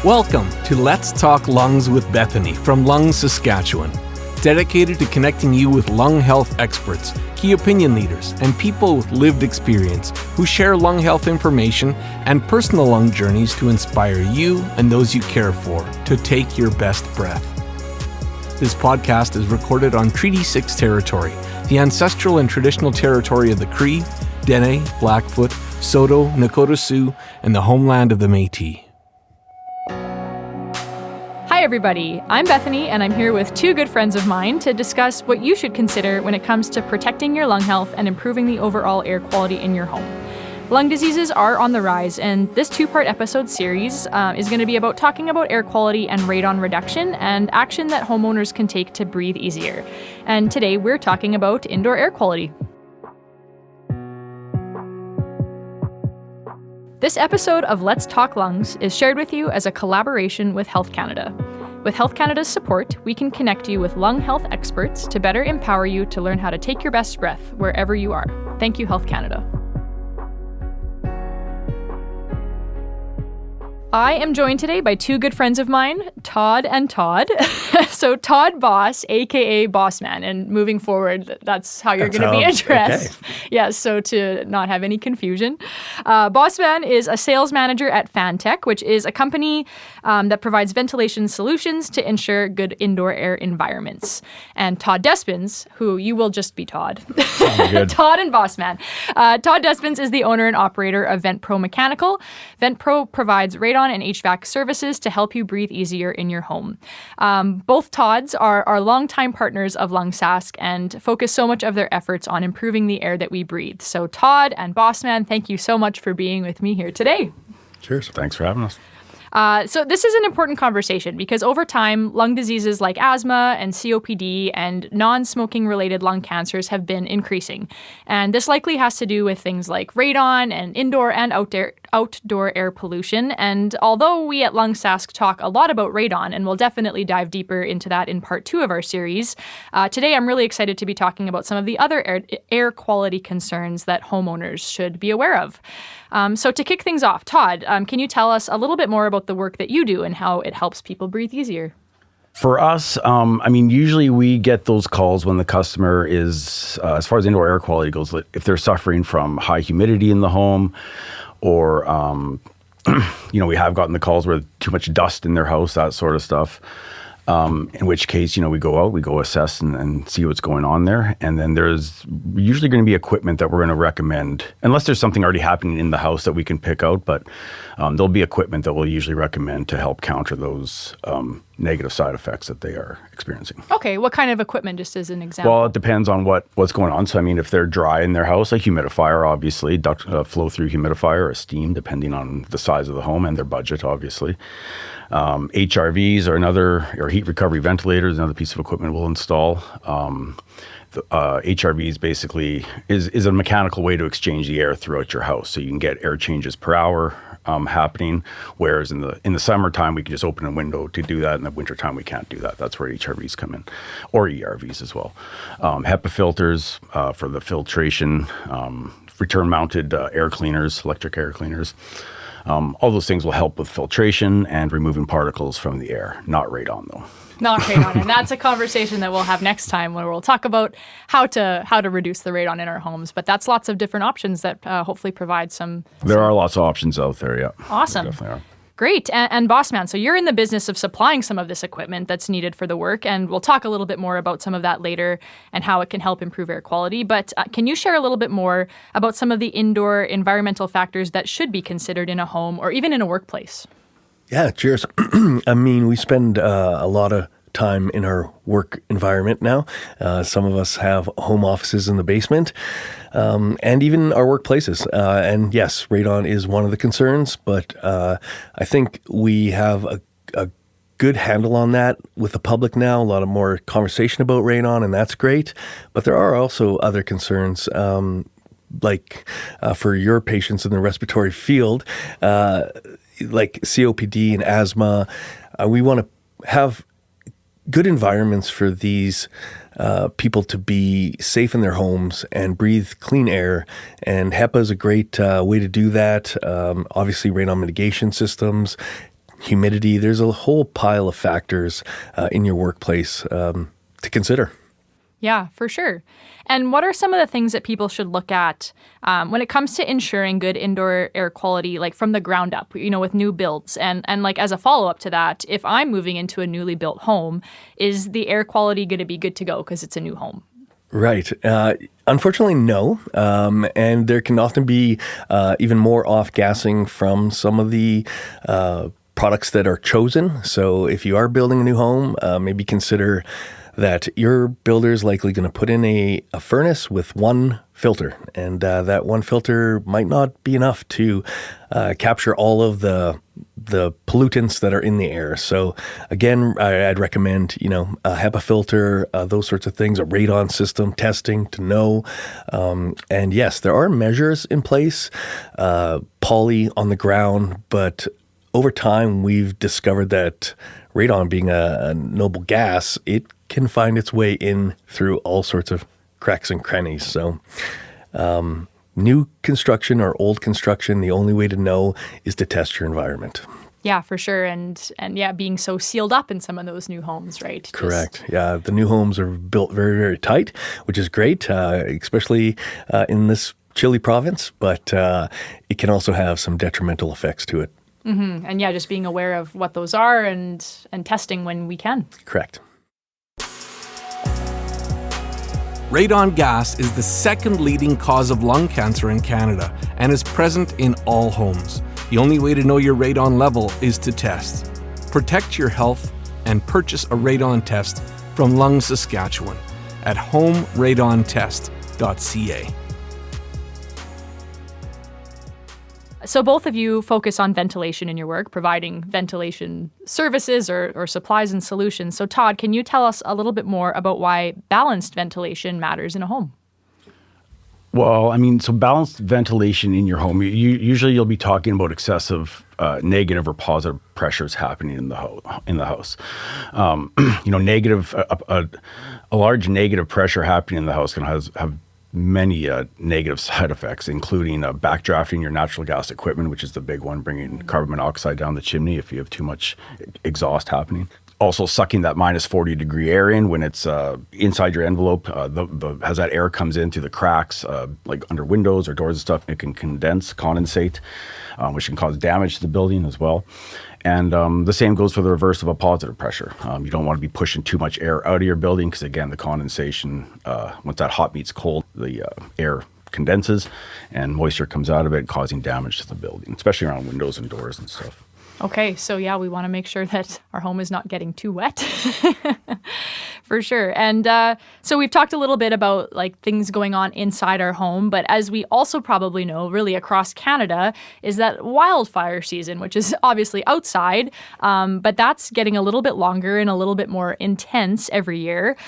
Welcome to Let's Talk Lungs with Bethany from Lung Saskatchewan, dedicated to connecting you with lung health experts, key opinion leaders, and people with lived experience who share lung health information and personal lung journeys to inspire you and those you care for to take your best breath. This podcast is recorded on Treaty 6 territory, the ancestral and traditional territory of the Cree, Dene, Blackfoot, Saulteaux, Nakota Sioux, and the homeland of the Métis. Hi everybody, I'm Bethany and I'm here with two good friends of mine to discuss what you should consider when it comes to protecting your lung health and improving the overall air quality in your home. Lung diseases are on the rise, and this two-part episode series is going to be about talking about air quality and radon reduction and action that homeowners can take to breathe easier. And today we're talking about indoor air quality. This episode of Let's Talk Lungs is shared with you as a collaboration with Health Canada. With Health Canada's support, we can connect you with lung health experts to better empower you to learn how to take your best breath wherever you are. Thank you, Health Canada. I am joined today by two good friends of mine, Todd and Todd. So Tod Boss, aka Boss Man, and moving forward, that's how you're going to be addressed. Okay. Yes, so to not have any confusion. Boss Man is a sales manager at Fantech, which is a company that provides ventilation solutions to ensure good indoor air environments. And Todd Despins, who you will just be Todd. Todd and Boss Man. Todd Despins is the owner and operator of VentPro Mechanical. VentPro provides radon and HVAC services to help you breathe easier in your home. Both Todds are longtime partners of Lung Sask and focus so much of their efforts on improving the air that we breathe. So Todd and Bossman, thank you so much for being with me here today. Cheers. Thanks for having us. So this is an important conversation because over time, lung diseases like asthma and COPD and non-smoking related lung cancers have been increasing. And this likely has to do with things like radon and indoor and outdoor air pollution. And although we at Lung Sask talk a lot about radon, and we'll definitely dive deeper into that in part 2 of our series, today I'm really excited to be talking about some of the other air quality concerns that homeowners should be aware of. So to kick things off, Todd, can you tell us a little bit more about the work that you do and how it helps people breathe easier? For us, usually we get those calls when the customer is, as far as indoor air quality goes, if they're suffering from high humidity in the home or, we have gotten the calls where too much dust in their house, that sort of stuff. In which case, we go out, we go assess and see what's going on there. And then there's usually going to be equipment that we're going to recommend, unless there's something already happening in the house that we can pick out. But there'll be equipment that we'll usually recommend to help counter those negative side effects that they are experiencing. Okay, what kind of equipment, just as an example? Well, it depends on what's going on. So, if they're dry in their house, a humidifier, obviously, flow-through humidifier or a steam, depending on the size of the home and their budget, obviously. HRVs or heat recovery ventilators, another piece of equipment we'll install. HRVs basically is a mechanical way to exchange the air throughout your house. So you can get air changes per hour happening, whereas in the summertime we can just open a window to do that. In the wintertime we can't do that. That's where HRVs come in, or ERVs as well. HEPA filters for the filtration, return-mounted air cleaners, electric air cleaners. All those things will help with filtration and removing particles from the air. Not radon, though. Not radon, and that's a conversation that we'll have next time where we'll talk about how to reduce the radon in our homes. But that's lots of different options that hopefully provide some. There are lots of options out there, yeah. Awesome. There definitely are. Great. And Bossman, so you're in the business of supplying some of this equipment that's needed for the work, and we'll talk a little bit more about some of that later and how it can help improve air quality. But can you share a little bit more about some of the indoor environmental factors that should be considered in a home or even in a workplace? Yeah, cheers. We spend a lot of time in our work environment now. Some of us have home offices in the basement, and even our workplaces. And yes, radon is one of the concerns, but I think we have a good handle on that with the public now. A lot of more conversation about radon, and that's great. But there are also other concerns, like for your patients in the respiratory field, like COPD and asthma. We want to have good environments for these people to be safe in their homes and breathe clean air. And HEPA is a great way to do that. Obviously, radon mitigation systems humidity. There's a whole pile of factors in your workplace to consider. Yeah, for sure. And what are some of the things that people should look at when it comes to ensuring good indoor air quality, like from the ground up, with new builds? And like as a follow-up to that, if I'm moving into a newly built home, is the air quality going to be good to go because it's a new home? Right. Unfortunately, no. And there can often be even more off-gassing from some of the products that are chosen. So if you are building a new home, maybe consider that your builder is likely going to put in a furnace with one filter, and that one filter might not be enough to capture all of the pollutants that are in the air. So again, I'd recommend, a HEPA filter, those sorts of things, a radon system testing to know. And yes, there are measures in place, poly on the ground, but over time we've discovered that radon, being a noble gas, it can find its way in through all sorts of cracks and crannies. So new construction or old construction, the only way to know is to test your environment. Yeah, for sure. And yeah, being so sealed up in some of those new homes, right? Correct. Yeah, the new homes are built very, very tight, which is great, especially in this chilly province, but it can also have some detrimental effects to it. Mm-hmm. And yeah, just being aware of what those are and testing when we can. Correct. Radon gas is the second leading cause of lung cancer in Canada and is present in all homes. The only way to know your radon level is to test. Protect your health and purchase a radon test from Lung Saskatchewan at homeRadonTest.ca. So both of you focus on ventilation in your work, providing ventilation services or supplies and solutions. So Todd, can you tell us a little bit more about why balanced ventilation matters in a home? Well, so balanced ventilation in your home, usually you'll be talking about excessive negative or positive pressures happening in the house. A large negative pressure happening in the house can have many negative side effects, including backdrafting your natural gas equipment, which is the big one, bringing carbon monoxide down the chimney if you have too much exhaust happening. Also sucking that minus 40 degree air in when it's inside your envelope. As that air comes in through the cracks, like under windows or doors and stuff, it can condensate, which can cause damage to the building as well. And the same goes for the reverse of a positive pressure. You don't want to be pushing too much air out of your building because, again, the condensation, once that hot meets cold, the air condenses and moisture comes out of it, causing damage to the building, especially around windows and doors and stuff. Okay, so yeah, we want to make sure that our home is not getting too wet. For sure. And so we've talked a little bit about like things going on inside our home, but as we also probably know, really across Canada, is that wildfire season, which is obviously outside, but that's getting a little bit longer and a little bit more intense every year,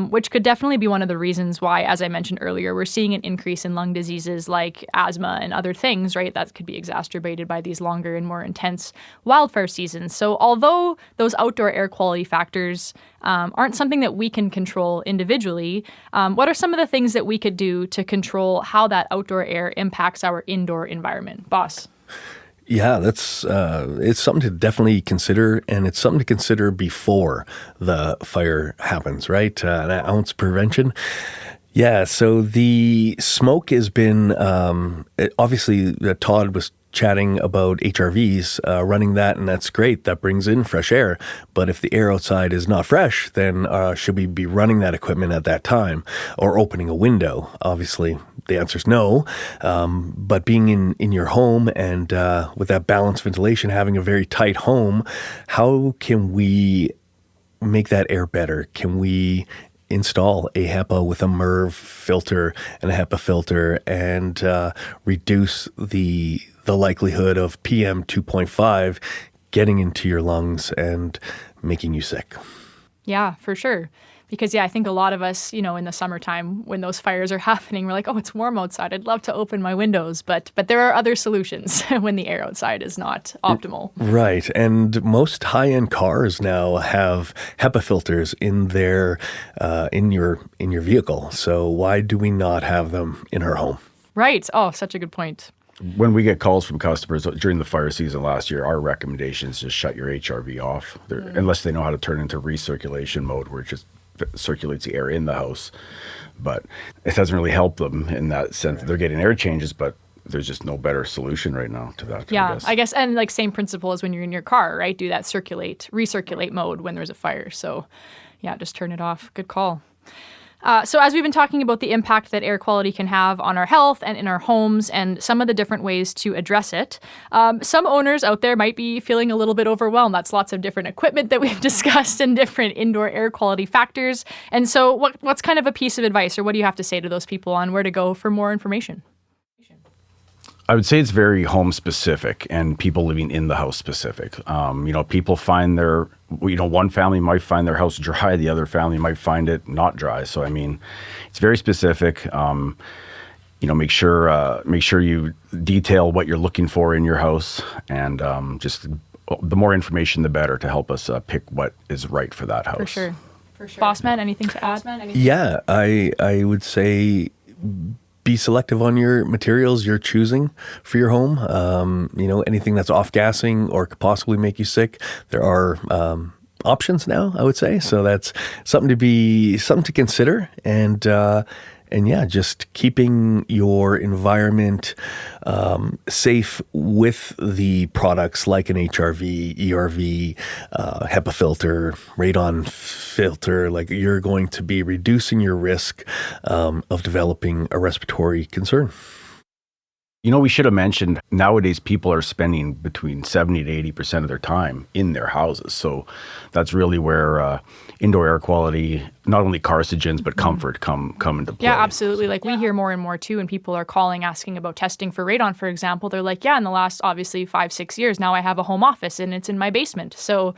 which could definitely be one of the reasons why, as I mentioned earlier, we're seeing an increase in lung diseases like asthma and other things, right? That could be exacerbated by these longer and more intense wildfire seasons. So although those outdoor air quality factors aren't something that we can control individually, what are some of the things that we could do to control how that outdoor air impacts our indoor environment? Boss? Yeah, that's it's something to definitely consider, and it's something to consider before the fire happens, right? An ounce prevention. Yeah, so the smoke has been, obviously, Todd was chatting about HRVs, running that, and that's great. That brings in fresh air. But if the air outside is not fresh, then should we be running that equipment at that time or opening a window? Obviously, the answer is no. But being in your home and with that balanced ventilation, having a very tight home, how can we make that air better? Can we install a HEPA with a MERV filter and a HEPA filter and reduce the likelihood of PM 2.5 getting into your lungs and making you sick? Yeah, for sure. Because, yeah, I think a lot of us, in the summertime when those fires are happening, we're like, oh, it's warm outside. I'd love to open my windows. But there are other solutions when the air outside is not optimal. Right. And most high-end cars now have HEPA filters in their in your vehicle. So why do we not have them in our home? Right. Oh, such a good point. When we get calls from customers during the fire season last year, our recommendation is just shut your HRV off, unless they know how to turn into recirculation mode, where it just circulates the air in the house. But it doesn't really help them in that sense. They're getting air changes, but there's just no better solution right now to that. Yeah, I guess. And like same principle as when you're in your car, right? Do that recirculate mode when there's a fire. So yeah, just turn it off. Good call. So as we've been talking about the impact that air quality can have on our health and in our homes and some of the different ways to address it, some owners out there might be feeling a little bit overwhelmed. That's lots of different equipment that we've discussed and different indoor air quality factors. And so what's kind of a piece of advice, or what do you have to say to those people on where to go for more information? I would say it's very home specific and people living in the house specific. People find one family might find their house dry, the other family might find it not dry. So, I mean, it's very specific. Make sure you detail what you're looking for in your house, and just the more information, the better, to help us pick what is right for that house. For sure. Bossman, anything to add? Yeah, I would say be selective on your materials you're choosing for your home. Anything that's off-gassing or could possibly make you sick, there are options now, I would say. So that's something to consider. And yeah, just keeping your environment safe with the products like an HRV, ERV, HEPA filter, Radon filter. Like, you're going to be reducing your risk of developing a respiratory concern. We should have mentioned, nowadays people are spending between 70 to 80% of their time in their houses. So that's really where indoor air quality, not only carcinogens, but comfort come into play. Yeah, absolutely. Like, we hear more and more too, and people are calling, asking about testing for radon, for example. They're like, yeah, in the last, obviously, 5-6 years, now I have a home office and it's in my basement. So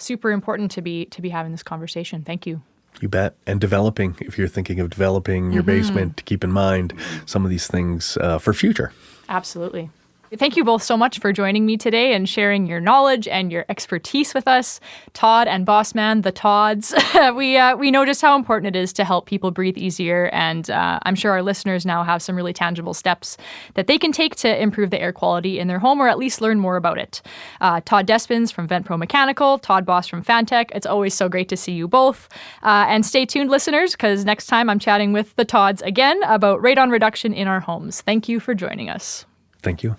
super important to be having this conversation. Thank you. You bet. And developing, if you're thinking of developing your basement, to keep in mind some of these things for future. Absolutely. Thank you both so much for joining me today and sharing your knowledge and your expertise with us. Todd and Bossman, the Todds. We know just how important it is to help people breathe easier, and I'm sure our listeners now have some really tangible steps that they can take to improve the air quality in their home, or at least learn more about it. Todd Despins from VentPro Mechanical, Tod Boss from Fantech. It's always so great to see you both. And stay tuned, listeners, because next time I'm chatting with the Todds again about radon reduction in our homes. Thank you for joining us. Thank you.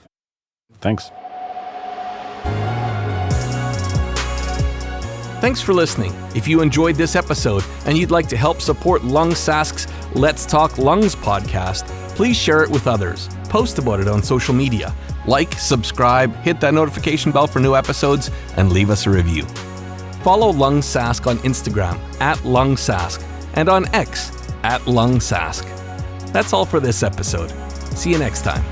Thanks. Thanks for listening. If you enjoyed this episode and you'd like to help support Lung Sask's Let's Talk Lungs podcast, please share it with others. Post about it on social media. Like, subscribe, hit that notification bell for new episodes, and leave us a review. Follow Lung Sask on Instagram @LungSask and on X @LungSask. That's all for this episode. See you next time.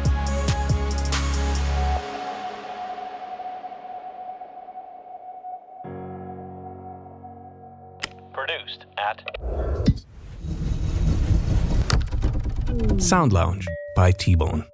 Produced at Sound Lounge by T-Bone.